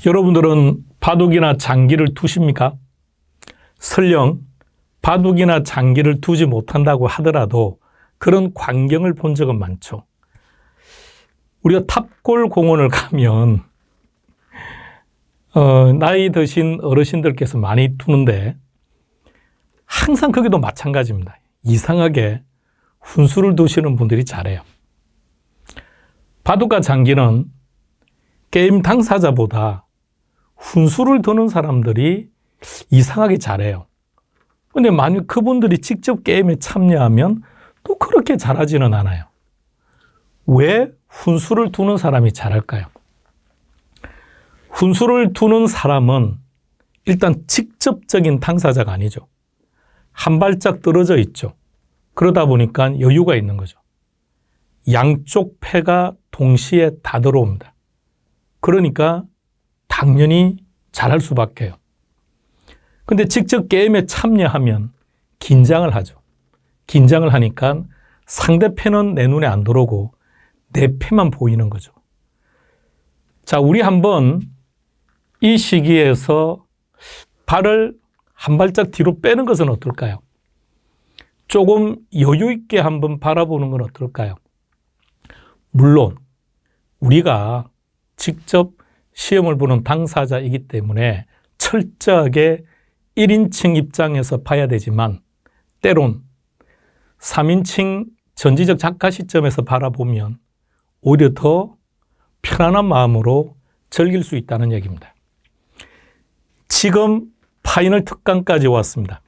여러분들은 바둑이나 장기를 두십니까? 설령 바둑이나 장기를 두지 못한다고 하더라도 그런 광경을 본 적은 많죠. 우리가 탑골 공원을 가면 나이 드신 어르신들께서 많이 두는데 항상 거기도 마찬가지입니다. 이상하게 훈수를 두시는 분들이 잘해요. 바둑과 장기는 게임 당사자보다 훈수를 두는 사람들이 이상하게 잘해요. 근데 만약 그분들이 직접 게임에 참여하면 또 그렇게 잘하지는 않아요. 왜 훈수를 두는 사람이 잘할까요? 훈수를 두는 사람은 일단 직접적인 당사자가 아니죠. 한 발짝 떨어져 있죠. 그러다 보니까 여유가 있는 거죠. 양쪽 패가 동시에 다 들어옵니다. 그러니까 당연히 잘할 수밖에요. 근데 직접 게임에 참여하면 긴장을 하죠. 긴장을 하니까 상대패는 내 눈에 안 들어오고 내 패만 보이는 거죠. 자, 우리 한번 이 시기에서 발을 한 발짝 뒤로 빼는 것은 어떨까요? 조금 여유 있게 한번 바라보는 건 어떨까요? 물론 우리가 직접 시험을 보는 당사자이기 때문에 철저하게 1인칭 입장에서 봐야 되지만 때론 3인칭 전지적 작가 시점에서 바라보면 오히려 더 편안한 마음으로 즐길 수 있다는 얘기입니다. 지금 파이널 특강까지 왔습니다.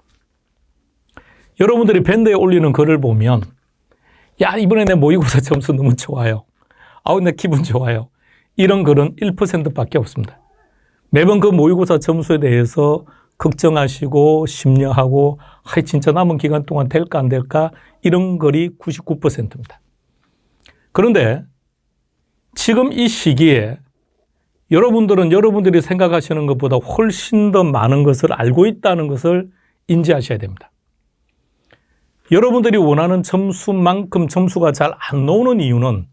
여러분들이 밴드에 올리는 글을 보면 야, 이번에 내 모의고사 점수 너무 좋아요. 아우, 내 기분 좋아요. 이런 글은 1%밖에 없습니다. 매번 그 모의고사 점수에 대해서 걱정하시고 심려하고 진짜 남은 기간 동안 될까 안 될까 이런 글이 99%입니다. 그런데 지금 이 시기에 여러분들은 여러분들이 생각하시는 것보다 훨씬 더 많은 것을 알고 있다는 것을 인지하셔야 됩니다. 여러분들이 원하는 점수만큼 점수가 잘 안 나오는 이유는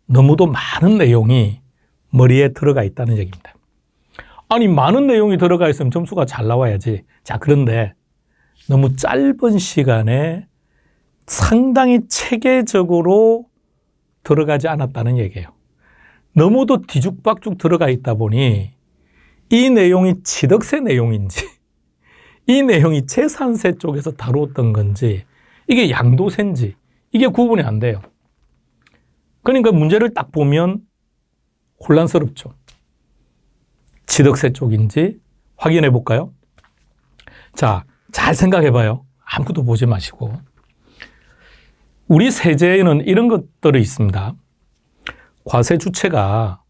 너무도 많은 내용이 머리에 들어가 있다는 얘기입니다. 아니, 많은 내용이 들어가 있으면 점수가 잘 나와야지. 자, 그런데 너무 짧은 시간에 상당히 체계적으로 들어가지 않았다는 얘기예요. 너무도 뒤죽박죽 들어가 있다 보니 이 내용이 치덕새 내용인지 이 내용이 재산세 쪽에서 다루었던 건지 이게 양도세인지 이게 구분이 안 돼요. 그러니까 문제를 딱 보면 혼란스럽죠. 치덕새 쪽인지 확인해 볼까요? 자, 잘 생각해 봐요. 아무것도 보지 마시고. 우리 세제에는 이런 것들이 있습니다. 과세 주체가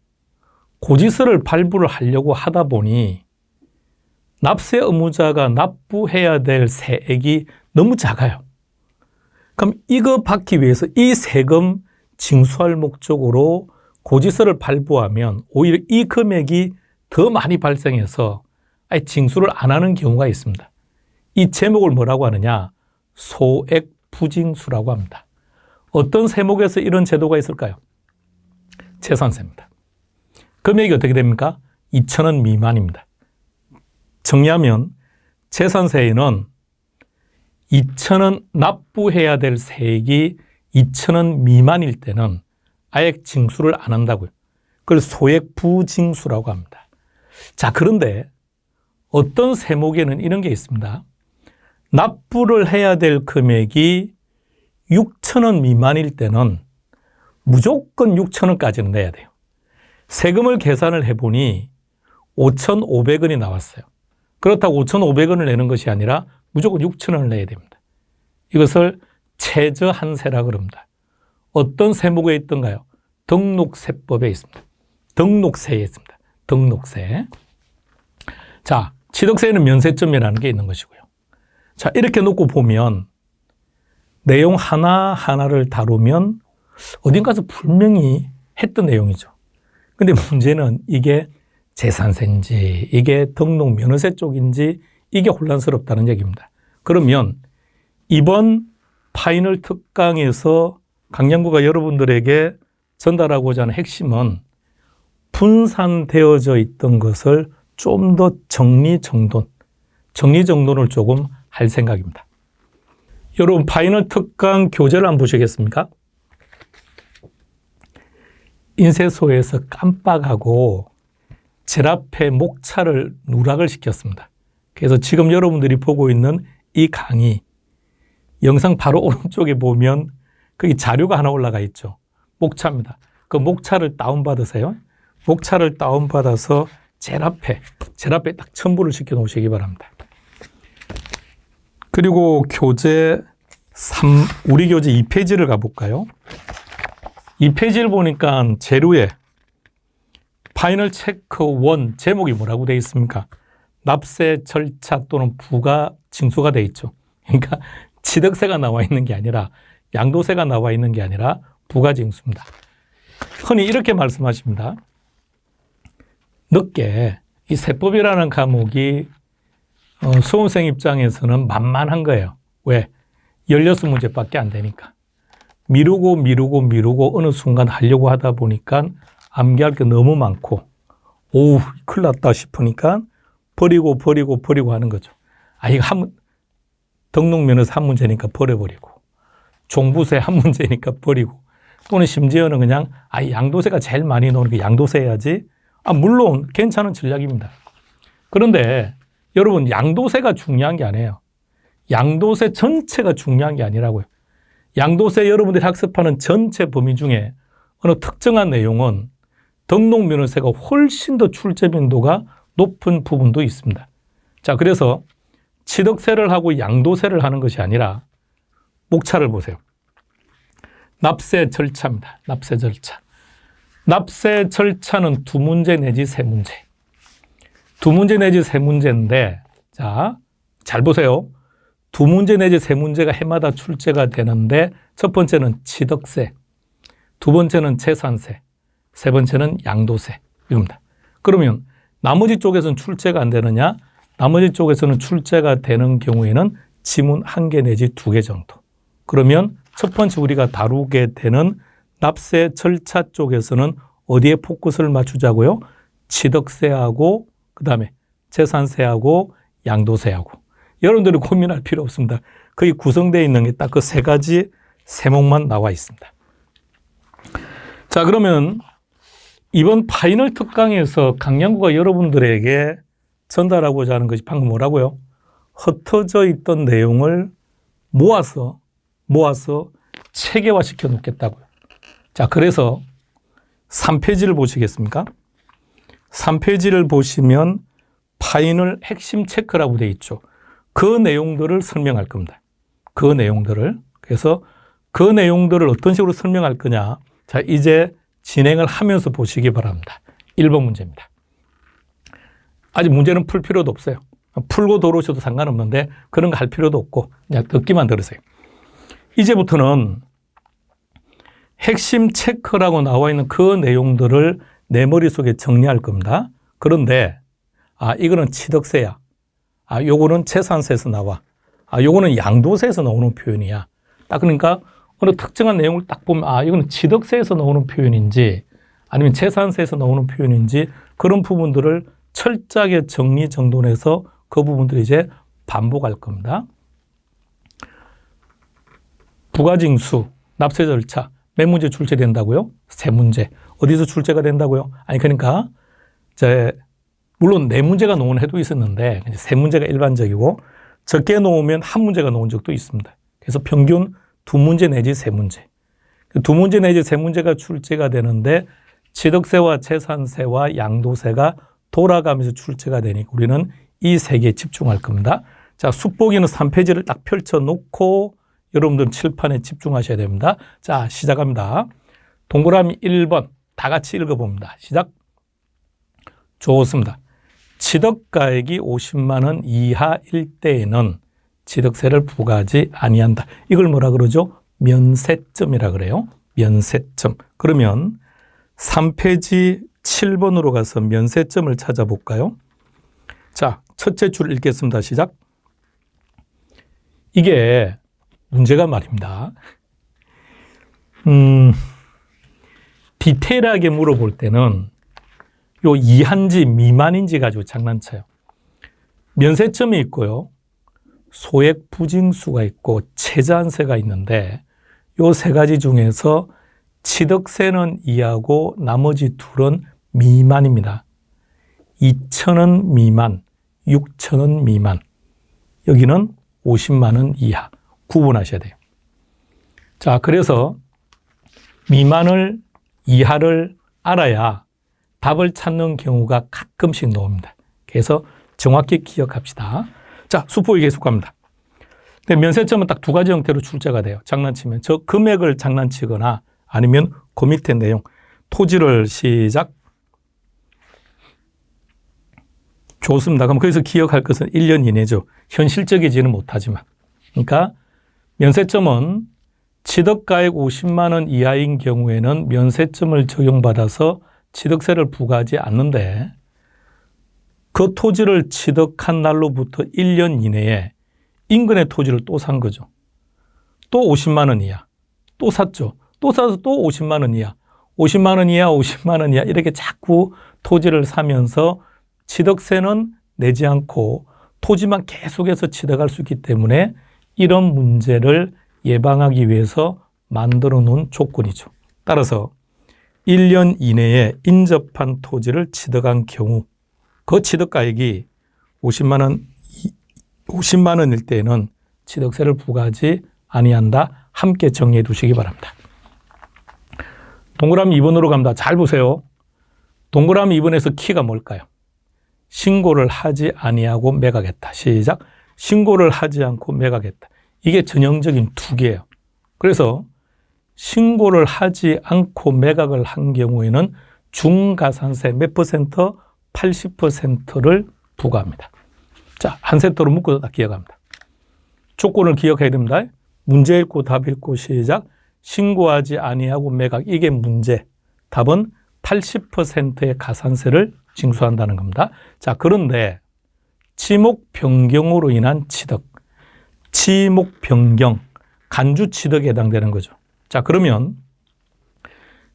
고지서를 발부를 하려고 하다 보니 납세 의무자가 납부해야 될 세액이 너무 작아요. 그럼 이거 받기 위해서 이 세금 징수할 목적으로 고지서를 발부하면 오히려 이 금액이 더 많이 발생해서 아예 징수를 안 하는 경우가 있습니다. 이 제목을 뭐라고 하느냐? 소액부징수라고 합니다. 어떤 세목에서 이런 제도가 있을까요? 재산세입니다. 금액이 어떻게 됩니까? 2,000원 미만입니다. 정리하면 재산세에는 2,000원 납부해야 될 세액이 2,000원 미만일 때는 아예 징수를 안 한다고요. 그걸 소액부징수라고 합니다. 자, 그런데 어떤 세목에는 이런 게 있습니다. 납부를 해야 될 금액이 6,000원 미만일 때는 무조건 6,000원까지는 내야 돼요. 세금을 계산을 해보니 5,500원이 나왔어요. 그렇다고 5,500원을 내는 것이 아니라 무조건 6,000원을 내야 됩니다. 이것을 최저한세라고 그럽니다. 어떤 세목에 있던가요? 등록세법에 있습니다. 등록세에 있습니다. 등록세. 자, 취득세에는 면세점이라는 게 있는 것이고요. 자, 이렇게 놓고 보면 내용 하나하나를 다루면 어딘가서 분명히 했던 내용이죠. 근데 문제는 이게 재산세인지 이게 등록 면허세 쪽인지 이게 혼란스럽다는 얘기입니다. 그러면 이번 파이널 특강에서 강양구가 여러분들에게 전달하고자 하는 핵심은 분산되어져 있던 것을 좀 더 정리정돈을 조금 할 생각입니다. 여러분, 파이널 특강 교재를 한번 보시겠습니까? 인쇄소에서 깜빡하고 젤앞에 목차를 누락을 시켰습니다. 그래서 지금 여러분들이 보고 있는 이 강의, 영상 바로 오른쪽에 보면 거기 자료가 하나 올라가 있죠. 목차입니다. 그 목차를 다운받으세요. 목차를 다운받아서 젤앞에 딱 첨부를 시켜 놓으시기 바랍니다. 그리고 교재 우리 교재 2페이지를 가볼까요? 2페이지를 보니까 재료에 파이널 체크 1 제목이 뭐라고 되어 있습니까? 납세 절차 또는 부가 징수가 되어 있죠. 그러니까 취득세가 나와 있는 게 아니라 양도세가 나와 있는 게 아니라 부가 징수입니다. 흔히 이렇게 말씀하십니다. 늦게 이 세법이라는 과목이 수험생 입장에서는 만만한 거예요. 왜? 16문제밖에 안 되니까. 미루고 어느 순간 하려고 하다 보니까 암기할 게 너무 많고 오우 큰일 났다 싶으니까 버리고 하는 거죠. 이거 등록면허서 한 문제니까 버려버리고 종부세 한 문제니까 버리고 또는 심지어는 그냥 양도세가 제일 많이 나오니까 양도세 해야지. 물론 괜찮은 전략입니다. 그런데 여러분, 양도세가 중요한 게 아니에요. 양도세 전체가 중요한 게 아니라고요. 양도세 여러분들이 학습하는 전체 범위 중에 어느 특정한 내용은 등록면허세가 훨씬 더 출제 빈도가 높은 부분도 있습니다. 자, 그래서 취득세를 하고 양도세를 하는 것이 아니라 목차를 보세요. 납세 절차입니다. 납세 절차. 납세 절차는 2문제 내지 3문제. 2문제 내지 3문제인데, 자, 잘 보세요. 2문제 내지 3문제가 해마다 출제가 되는데, 첫 번째는 취득세, 두 번째는 재산세, 세 번째는 양도세. 이겁니다. 그러면 나머지 쪽에서는 출제가 안 되느냐? 나머지 쪽에서는 출제가 되는 경우에는 지문 1개 내지 2개 정도. 그러면 첫 번째 우리가 다루게 되는 납세 절차 쪽에서는 어디에 포커스를 맞추자고요? 취득세하고 그다음에 재산세하고 양도세하고. 여러분들이 고민할 필요 없습니다. 거기 구성되어 있는 게 딱 그 3가지 세목만 나와 있습니다. 자, 그러면 이번 파이널 특강에서 강양구가 여러분들에게 전달하고자 하는 것이 방금 뭐라고요? 흩어져 있던 내용을 모아서 체계화시켜 놓겠다고요. 자, 그래서 3페이지를 보시겠습니까? 3페이지를 보시면 파이널 핵심 체크라고 되어 있죠. 그 내용들을 설명할 겁니다. 그 내용들을. 그래서 그 내용들을 어떤 식으로 설명할 거냐. 자, 이제 진행을 하면서 보시기 바랍니다. 1번 문제입니다. 아직 문제는 풀 필요도 없어요. 풀고 들어오셔도 상관없는데 그런 거 할 필요도 없고 그냥 듣기만 들으세요. 이제부터는 핵심 체크라고 나와 있는 그 내용들을 내 머릿속에 정리할 겁니다. 그런데 이거는 취득세야. 요거는 재산세에서 나와. 요거는 양도세에서 나오는 표현이야. 딱 그러니까 어느 특정한 내용을 딱 보면 이거는 취득세에서 나오는 표현인지 아니면 재산세에서 나오는 표현인지 그런 부분들을 철저하게 정리정돈해서 그 부분들을 이제 반복할 겁니다. 부가징수, 납세 절차, 몇 문제 출제된다고요? 3문제. 어디서 출제가 된다고요? 그러니까 물론 4문제가 놓은 해도 있었는데 3문제가 일반적이고 적게 놓으면 1문제가 놓은 적도 있습니다. 그래서 평균 2문제 내지 3문제. 2문제 내지 3문제가 출제가 되는데 취득세와 재산세와 양도세가 돌아가면서 출제가 되니까 우리는 이 3개에 집중할 겁니다. 자, 숙보기는 3페이지를 딱 펼쳐놓고 여러분들은 칠판에 집중하셔야 됩니다. 자, 시작합니다. 동그라미 1번 다 같이 읽어봅니다. 시작. 좋습니다. 취득가액이 50만 원 이하일 때에는 취득세를 부과하지 아니한다. 이걸 뭐라 그러죠? 면세점이라 그래요. 면세점. 그러면 3페이지 7번으로 가서 면세점을 찾아볼까요? 자, 첫째 줄 읽겠습니다. 시작. 이게 문제가 말입니다. 디테일하게 물어볼 때는 요 이한지 미만인지 가지고 장난쳐요. 면세점이 있고요. 소액 부징수가 있고 최저한세가 있는데 요 세 가지 중에서 취득세는 이하고 나머지 둘은 미만입니다. 2,000원 미만, 6,000원 미만. 여기는 50만 원 이하. 구분하셔야 돼요. 자, 그래서 미만을, 이하를 알아야 답을 찾는 경우가 가끔씩 나옵니다. 그래서 정확히 기억합시다. 자, 수법이 계속합니다. 근데 면세점은 딱 두 가지 형태로 출제가 돼요. 장난치면. 저 금액을 장난치거나 아니면 그 밑에 내용. 토지를 시작. 좋습니다. 그럼 거기서 기억할 것은 1년 이내죠. 현실적이지는 못하지만. 그러니까 면세점은 취득가액 50만 원 이하인 경우에는 면세점을 적용받아서 취득세를 부과하지 않는데 그 토지를 취득한 날로부터 1년 이내에 인근의 토지를 또 산 거죠. 또 50만 원 이하. 또 샀죠. 또 사서 또 50만 원 이하. 50만 원 이하, 50만 원 이하 이렇게 자꾸 토지를 사면서 취득세는 내지 않고 토지만 계속해서 취득할 수 있기 때문에 이런 문제를 예방하기 위해서 만들어 놓은 조건이죠. 따라서 1년 이내에 인접한 토지를 취득한 경우 그 취득가액이 50만 원일 때에는 취득세를 부과하지 아니한다. 함께 정리해 두시기 바랍니다. 동그라미 2번으로 갑니다. 잘 보세요. 동그라미 2번에서 키가 뭘까요? 신고를 하지 아니하고 매각했다. 시작. 신고를 하지 않고 매각했다. 이게 전형적인 투기예요. 그래서 신고를 하지 않고 매각을 한 경우에는 중가산세 몇 퍼센트? 80%를 부과합니다. 자, 한 세트로 묶어서 딱 기억합니다. 조건을 기억해야 됩니다. 문제 읽고 답 읽고 시작. 신고하지 아니하고 매각. 이게 문제. 답은 80%의 가산세를 징수한다는 겁니다. 자, 그런데 지목 변경으로 인한 취득. 지목 변경. 간주 취득에 해당되는 거죠. 자, 그러면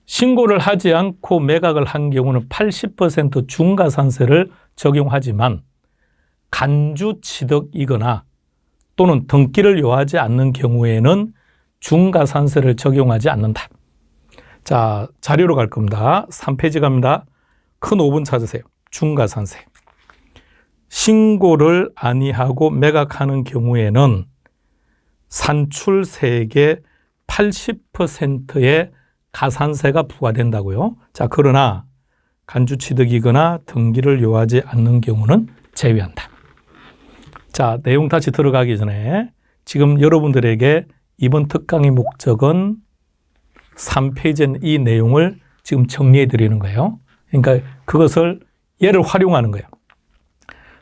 신고를 하지 않고 매각을 한 경우는 80% 중가산세를 적용하지만 간주 취득이거나 또는 등기를 요하지 않는 경우에는 중가산세를 적용하지 않는다. 자, 자료로 갈 겁니다. 3페이지 갑니다. 큰 5번 찾으세요. 중가산세. 신고를 아니하고 매각하는 경우에는 산출세액의 80%의 가산세가 부과된다고요. 자, 그러나 간주취득이거나 등기를 요하지 않는 경우는 제외한다. 자, 내용 다시 들어가기 전에 지금 여러분들에게 이번 특강의 목적은 3페이지엔 이 내용을 지금 정리해 드리는 거예요. 그러니까 그것을 얘를 활용하는 거예요.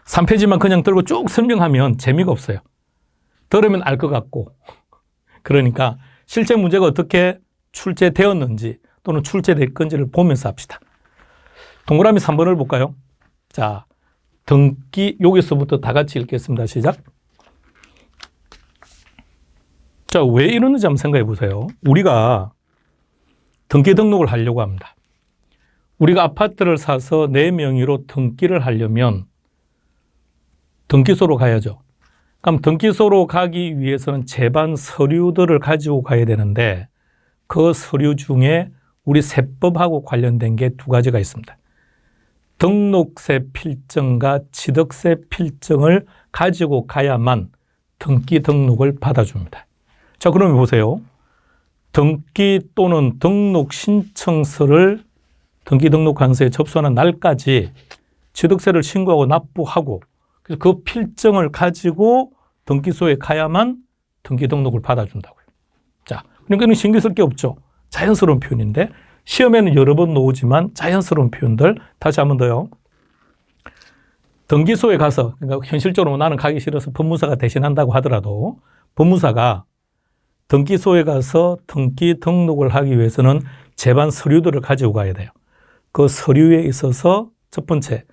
3페이지만 그냥 들고 쭉 설명하면 재미가 없어요. 들으면 알 것 같고. 그러니까 실제 문제가 어떻게 출제되었는지 또는 출제될 건지를 보면서 합시다. 동그라미 3번을 볼까요? 자, 등기, 여기서부터 다 같이 읽겠습니다. 시작. 자, 왜 이러는지 한번 생각해 보세요. 우리가 등기 등록을 하려고 합니다. 우리가 아파트를 사서 내 명의로 등기를 하려면 등기소로 가야죠. 그럼 등기소로 가기 위해서는 제반 서류들을 가지고 가야 되는데 그 서류 중에 우리 세법하고 관련된 게 두 가지가 있습니다. 등록세 필증과 취득세 필증을 가지고 가야만 등기 등록을 받아줍니다. 자, 그러면 보세요. 등기 또는 등록 신청서를 등기 등록관서에 접수하는 날까지 취득세를 신고하고 납부하고 그래서 그 필증을 가지고 등기소에 가야만 등기 등록을 받아준다고요. 자, 그러니까 신기스러울 게 없죠. 자연스러운 표현인데 시험에는 여러 번 나오지만 자연스러운 표현들 다시 한 번 더요. 등기소에 가서 그러니까 현실적으로 나는 가기 싫어서 법무사가 대신한다고 하더라도 법무사가 등기소에 가서 등기 등록을 하기 위해서는 제반 서류들을 가지고 가야 돼요. 그 서류에 있어서 첫 번째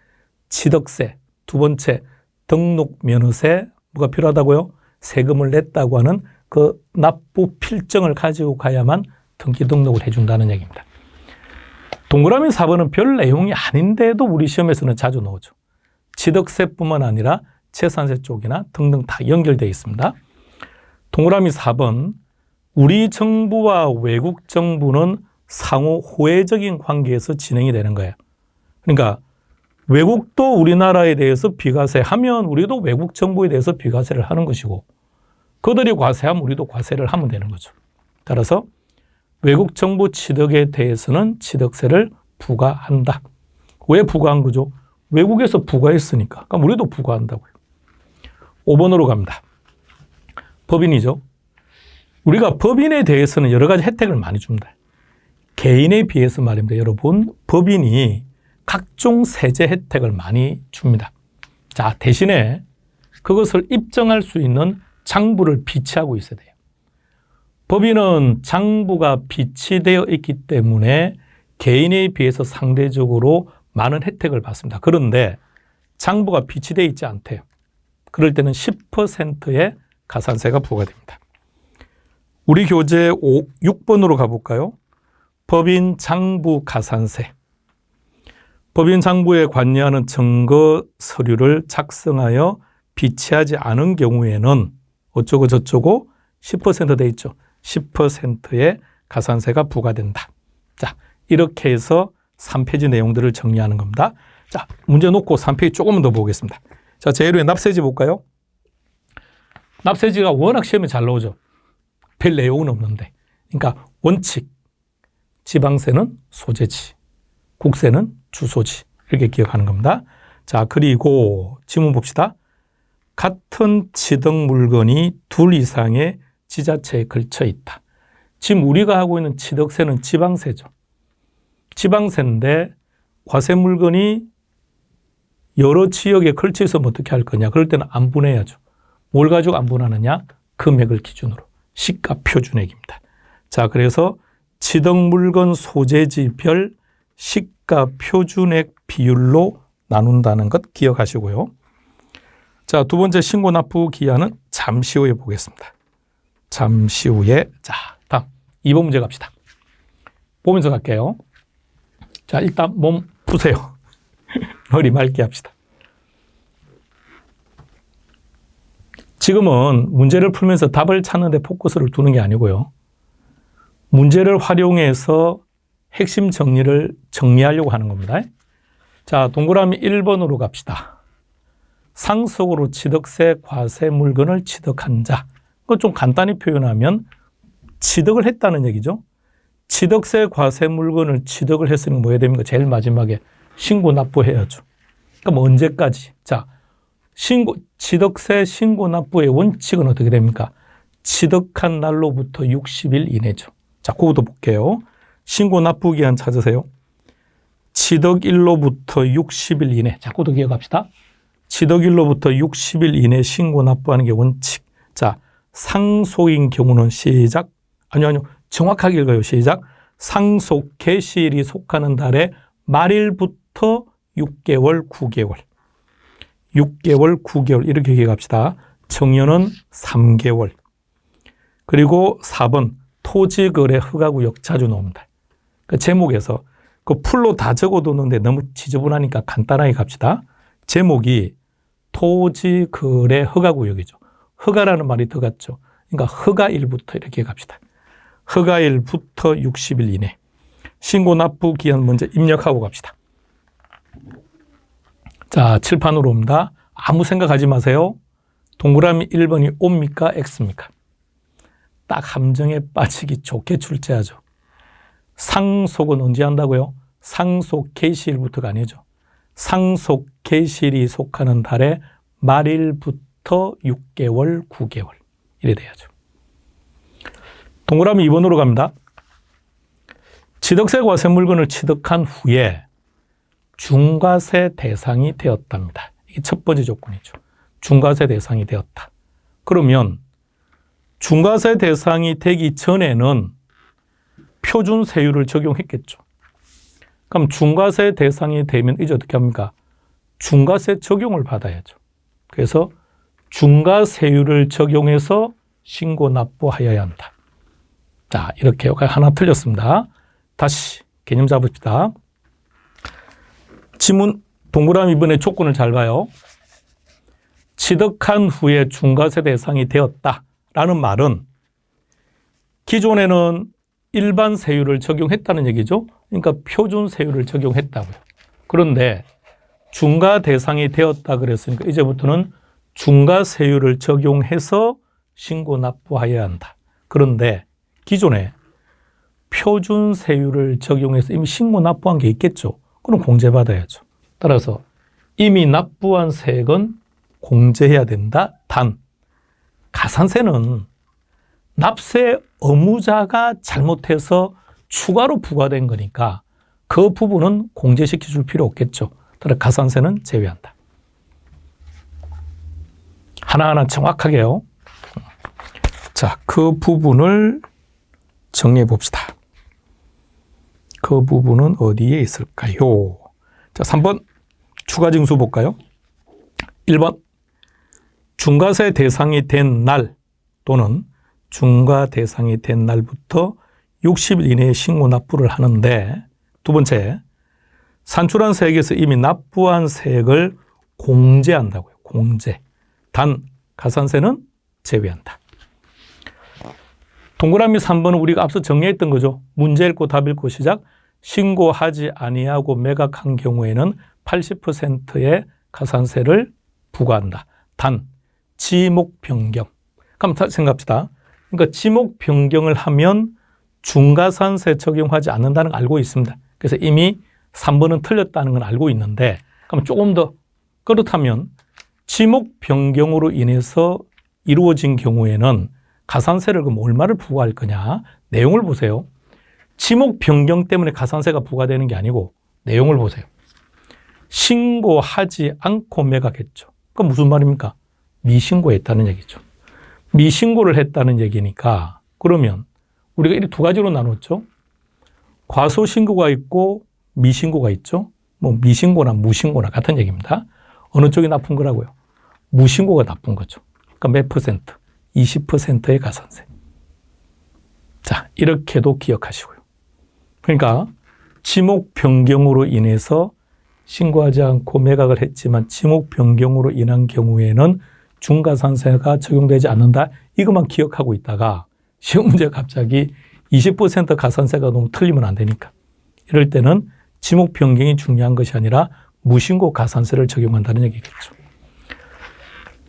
취득세, 두 번째 등록 면허세 뭐가 필요하다고요? 세금을 냈다고 하는 그 납부 필증을 가지고 가야만 등기 등록을 해준다는 얘기입니다. 동그라미 4번은 별 내용이 아닌데도 우리 시험에서는 자주 나오죠. 취득세뿐만 아니라 재산세 쪽이나 등등 다 연결되어 있습니다. 동그라미 4번, 우리 정부와 외국 정부는 상호 호혜적인 관계에서 진행이 되는 거예요. 그러니까 외국도 우리나라에 대해서 비과세하면 우리도 외국 정부에 대해서 비과세를 하는 것이고, 그들이 과세하면 우리도 과세를 하면 되는 거죠. 따라서 외국 정부 취득에 대해서는 취득세를 부과한다. 왜 부과한 거죠? 외국에서 부과했으니까. 그럼 우리도 부과한다고요. 5번으로 갑니다. 법인이죠. 우리가 법인에 대해서는 여러 가지 혜택을 많이 줍니다. 개인에 비해서 말입니다. 여러분, 법인이 각종 세제 혜택을 많이 줍니다. 자, 대신에 그것을 입증할 수 있는 장부를 비치하고 있어야 돼요. 법인은 장부가 비치되어 있기 때문에 개인에 비해서 상대적으로 많은 혜택을 받습니다. 그런데 장부가 비치되어 있지 않대요. 그럴 때는 10%의 가산세가 부과됩니다. 우리 교재 6번으로 가볼까요? 법인 장부 가산세. 법인 장부에 관여하는 증거 서류를 작성하여 비치하지 않은 경우에는 어쩌고 저쩌고 10% 돼 있죠. 10%의 가산세가 부과된다. 자, 이렇게 해서 3페이지 내용들을 정리하는 겁니다. 자, 문제 놓고 3페이지 조금만 더 보겠습니다. 자, 제일 위에 납세지 볼까요? 납세지가 워낙 시험에 잘 나오죠. 별 내용은 없는데. 그러니까 원칙, 지방세는 소재지, 국세는 주소지, 이렇게 기억하는 겁니다. 자, 그리고 지문 봅시다. 같은 취득 물건이 둘 이상의 지자체에 걸쳐 있다. 지금 우리가 하고 있는 취득세는 지방세죠. 지방세인데 과세 물건이 여러 지역에 걸쳐 있으면 어떻게 할 거냐. 그럴 때는 안분해야죠. 뭘 가지고 안분하느냐? 금액을 기준으로. 시가 표준액입니다. 자, 그래서 취득 물건 소재지별 시가 표준액 비율로 나눈다는 것 기억하시고요. 자, 두 번째 신고 납부 기한은 잠시 후에 보겠습니다. 잠시 후에. 자, 다음 2번 문제 갑시다. 보면서 갈게요. 자, 일단 몸 푸세요. 머리 맑게 합시다. 지금은 문제를 풀면서 답을 찾는 데 포커스를 두는 게 아니고요. 문제를 활용해서 핵심 정리를 정리하려고 하는 겁니다. 자, 동그라미 1번으로 갑시다. 상속으로 취득세 과세 물건을 취득한 자. 그거 좀 간단히 표현하면 취득을 했다는 얘기죠. 취득세 과세 물건을 취득을 했으니 뭐 해야 됩니까? 제일 마지막에 신고 납부해야죠. 그럼 언제까지? 자, 취득세 신고 납부의 원칙은 어떻게 됩니까? 취득한 날로부터 60일 이내죠. 자, 그것도 볼게요. 신고 납부 기한 찾으세요. 취득일로부터 60일 이내. 자, 그것도 기억합시다. 취득일로부터 60일 이내 신고 납부하는 게 원칙. 자, 상속인 경우는 시작. 아니요. 정확하게 읽어요. 시작. 상속 개시일이 속하는 달의 말일부터 6개월, 9개월. 6개월, 9개월 이렇게 기억합시다. 청년은 3개월. 그리고 4번 토지거래 허가구역 자주 나옵니다. 그 제목에서 그 풀로 다 적어두는데 너무 지저분하니까 간단하게 갑시다. 제목이 토지거래 허가구역이죠. 허가라는 말이 들어갔죠. 그러니까 허가일부터 이렇게 갑시다. 허가일부터 60일 이내. 신고 납부 기한 먼저 입력하고 갑시다. 자, 칠판으로 옵니다. 아무 생각하지 마세요. 동그라미 1번이 O입니까? X입니까? 딱 함정에 빠지기 좋게 출제하죠. 상속은 언제 한다고요? 상속 개시일부터가 아니죠. 상속 개시일이 속하는 달의 말일부터 6개월, 9개월 이래 돼야죠. 동그라미 2번으로 갑니다. 취득세 과세 물건을 취득한 후에 중과세 대상이 되었답니다. 이게 첫 번째 조건이죠. 중과세 대상이 되었다. 그러면 중과세 대상이 되기 전에는 표준 세율을 적용했겠죠. 그럼 중과세 대상이 되면 이제 어떻게 합니까? 중과세 적용을 받아야죠. 그래서 중과세율을 적용해서 신고 납부하여야 한다. 자, 이렇게 하나 틀렸습니다. 다시 개념 잡읍시다. 지문 동그라미 이번에 조건을 잘 봐요. 취득한 후에 중과세 대상이 되었다라는 말은 기존에는 일반 세율을 적용했다는 얘기죠. 그러니까 표준 세율을 적용했다고요. 그런데 중과 대상이 되었다 그랬으니까 이제부터는 중과 세율을 적용해서 신고 납부하여야 한다. 그런데 기존에 표준 세율을 적용해서 이미 신고 납부한 게 있겠죠. 그럼 공제받아야죠. 따라서 이미 납부한 세액은 공제해야 된다. 단 가산세는 납세 의무자가 잘못해서 추가로 부과된 거니까 그 부분은 공제시켜 줄 필요 없겠죠. 따라 가산세는 제외한다. 하나하나 정확하게요. 자, 그 부분을 정리해 봅시다. 그 부분은 어디에 있을까요? 자, 3번 추가 징수 볼까요? 1번 중과세 대상이 된 날 또는 중과 대상이 된 날부터 60일 이내에 신고 납부를 하는데, 두 번째, 산출한 세액에서 이미 납부한 세액을 공제한다고요. 공제. 단 가산세는 제외한다. 동그라미 3번은 우리가 앞서 정리했던 거죠. 문제 읽고 답 읽고 시작. 신고하지 아니하고 매각한 경우에는 80%의 가산세를 부과한다. 단 지목 변경. 그럼 생각합시다. 그러니까 지목 변경을 하면 중과산세 적용하지 않는다는 걸 알고 있습니다. 그래서 이미 3번은 틀렸다는 건 알고 있는데, 그럼 조금 더 그렇다면 지목 변경으로 인해서 이루어진 경우에는 가산세를 그럼 얼마를 부과할 거냐? 내용을 보세요. 지목 변경 때문에 가산세가 부과되는 게 아니고 내용을 보세요. 신고하지 않고 매각했죠. 그럼 무슨 말입니까? 미신고했다는 얘기죠. 미신고를 했다는 얘기니까 그러면 우리가 이 두 가지로 나눴죠. 과소신고가 있고 미신고가 있죠. 뭐 미신고나 무신고나 같은 얘기입니다. 어느 쪽이 나쁜 거라고요? 무신고가 나쁜 거죠. 그러니까 몇 퍼센트? 20%의 가산세. 자, 이렇게도 기억하시고요. 그러니까 지목 변경으로 인해서 신고하지 않고 매각을 했지만 지목 변경으로 인한 경우에는 중과산세가 적용되지 않는다. 이것만 기억하고 있다가 시험 문제 갑자기 20% 가산세가 너무 틀리면 안 되니까. 이럴 때는 지목 변경이 중요한 것이 아니라 무신고 가산세를 적용한다는 얘기겠죠.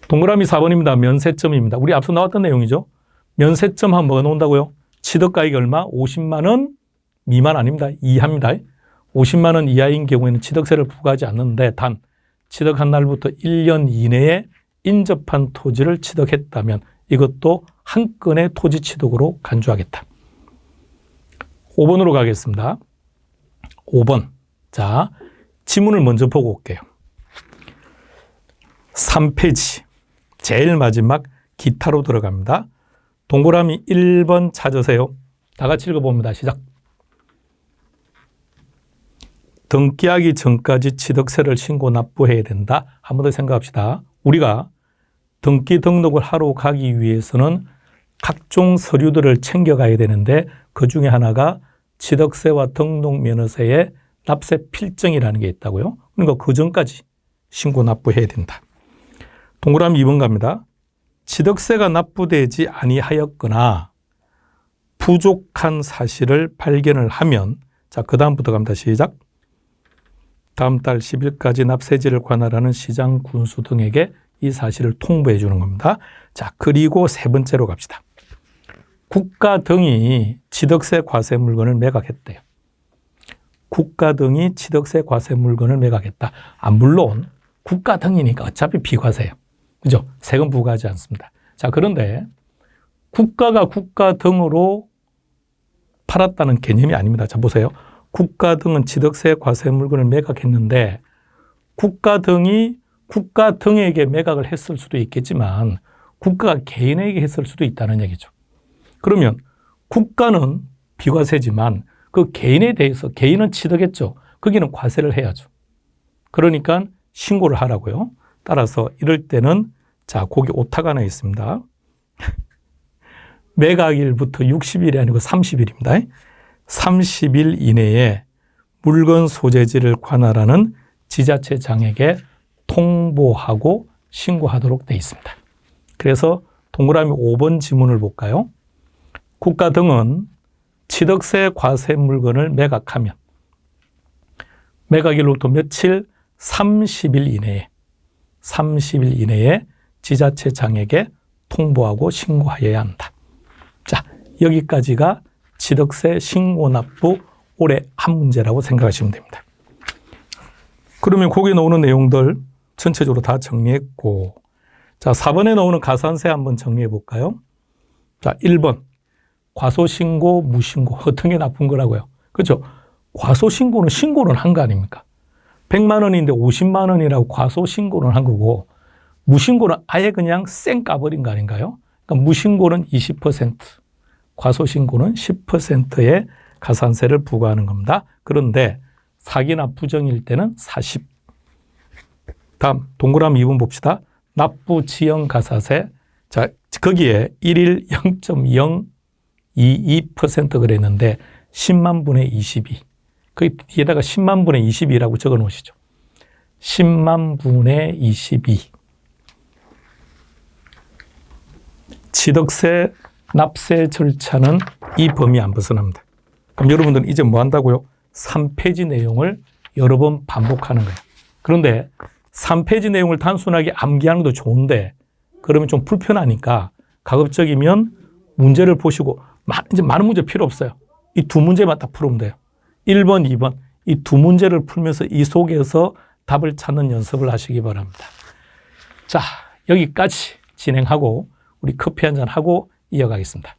동그라미 4번입니다. 면세점입니다. 우리 앞서 나왔던 내용이죠. 면세점 하면 뭐가 나온다고요? 취득가액이 얼마? 50만 원 미만 아닙니다. 이하입니다. 50만 원 이하인 경우에는 취득세를 부과하지 않는데 단 취득한 날부터 1년 이내에 인접한 토지를 취득했다면 이것도 한 건의 토지 취득으로 간주하겠다. 5번으로 가겠습니다. 5번. 자, 지문을 먼저 보고 올게요. 3페이지. 제일 마지막 기타로 들어갑니다. 동그라미 1번 찾으세요. 다 같이 읽어봅니다. 시작. 등기하기 전까지 취득세를 신고 납부해야 된다. 한 번 더 생각합시다. 우리가 등기 등록을 하러 가기 위해서는 각종 서류들을 챙겨가야 되는데 그 중에 하나가 취득세와 등록면허세의 납세 필증이라는 게 있다고요. 그러니까 그 전까지 신고 납부해야 된다. 동그라미 2번 갑니다. 취득세가 납부되지 아니하였거나 부족한 사실을 발견을 하면, 자, 그 다음부터 갑니다. 시작. 다음 달 10일까지 납세지를 관할하는 시장 군수 등에게 이 사실을 통보해 주는 겁니다. 자, 그리고 세 번째로 갑시다. 국가 등이 취득세 과세 물건을 매각했대요. 국가 등이 취득세 과세 물건을 매각했다. 물론 국가 등이니까 어차피 비과세예요. 그죠? 세금 부과하지 않습니다. 자, 그런데 국가가 국가 등으로 팔았다는 개념이 아닙니다. 자, 보세요. 국가 등은 취득세 과세 물건을 매각했는데 국가 등이 국가 등에게 매각을 했을 수도 있겠지만 국가가 개인에게 했을 수도 있다는 얘기죠. 그러면 국가는 비과세지만 그 개인에 대해서 개인은 취득했죠. 거기는 과세를 해야죠. 그러니까 신고를 하라고요. 따라서 이럴 때는 자, 거기 오타가 하나 있습니다. 매각일부터 60일이 아니고 30일입니다. 30일 이내에 물건 소재지를 관할하는 지자체장에게 통보하고 신고하도록 되어 있습니다. 그래서 동그라미 5번 지문을 볼까요? 국가 등은 취득세 과세 물건을 매각하면 매각일로부터 며칠 30일 이내에 지자체장에게 통보하고 신고하여야 한다. 자, 여기까지가 취득세 신고납부 올해 한 문제라고 생각하시면 됩니다. 그러면 거기에 나오는 내용들 전체적으로 다 정리했고, 자, 4번에 나오는 가산세 한번 정리해 볼까요? 자, 1번. 과소신고, 무신고. 어떤 게 나쁜 거라고요? 그렇죠? 과소신고는 신고는 한 거 아닙니까? 100만 원인데 50만 원이라고 과소신고는 한 거고, 무신고는 아예 그냥 쌩 까버린 거 아닌가요? 그러니까 무신고는 20%, 과소신고는 10%의 가산세를 부과하는 겁니다. 그런데 사기나 부정일 때는 40. 다음 동그라미 2번 봅시다. 납부 지연 가사세. 자, 거기에 1일 0.022% 그랬는데 10만 분의 22. 그 뒤에다가 10만 분의 22라고 적어 놓으시죠. 10만 분의 22. 취득세 납세 절차는 이 범위 안 벗어납니다. 그럼 여러분들은 이제 뭐 한다고요? 3페이지 내용을 여러 번 반복하는 거예요. 그런데 3페이지 내용을 단순하게 암기하는 것도 좋은데 그러면 좀 불편하니까 가급적이면 문제를 보시고 이제 많은 문제 필요 없어요. 이 두 문제만 딱 풀으면 돼요. 1번, 2번 이 두 문제를 풀면서 이 속에서 답을 찾는 연습을 하시기 바랍니다. 자, 여기까지 진행하고 우리 커피 한잔 하고 이어가겠습니다.